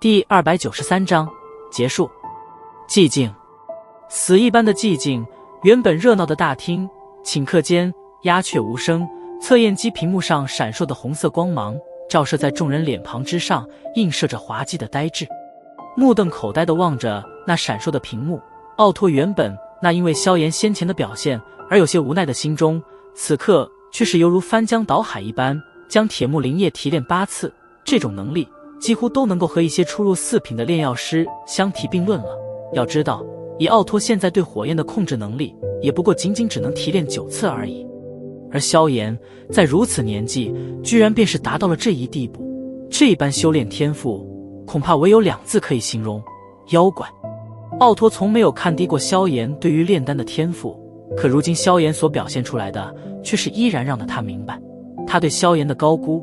第293章结束。寂静，死一般的寂静。原本热闹的大厅，顷刻间鸦雀无声。测验机屏幕上闪烁的红色光芒，照射在众人脸庞之上，映射着滑稽的呆滞。目瞪口呆地望着那闪烁的屏幕，奥托原本那因为萧炎先前的表现而有些无奈的心中，此刻却是犹如翻江倒海一般，将铁木灵液提炼8次，这种能力几乎都能够和一些初入4品的炼药师相提并论了。要知道，以奥托现在对火焰的控制能力，也不过仅只能提炼9次而已。而萧炎在如此年纪，居然便是达到了这一地步，这般修炼天赋，恐怕唯有2字可以形容：妖怪。奥托从没有看低过萧炎对于炼丹的天赋，可如今萧炎所表现出来的，却是依然让他明白，他对萧炎的高估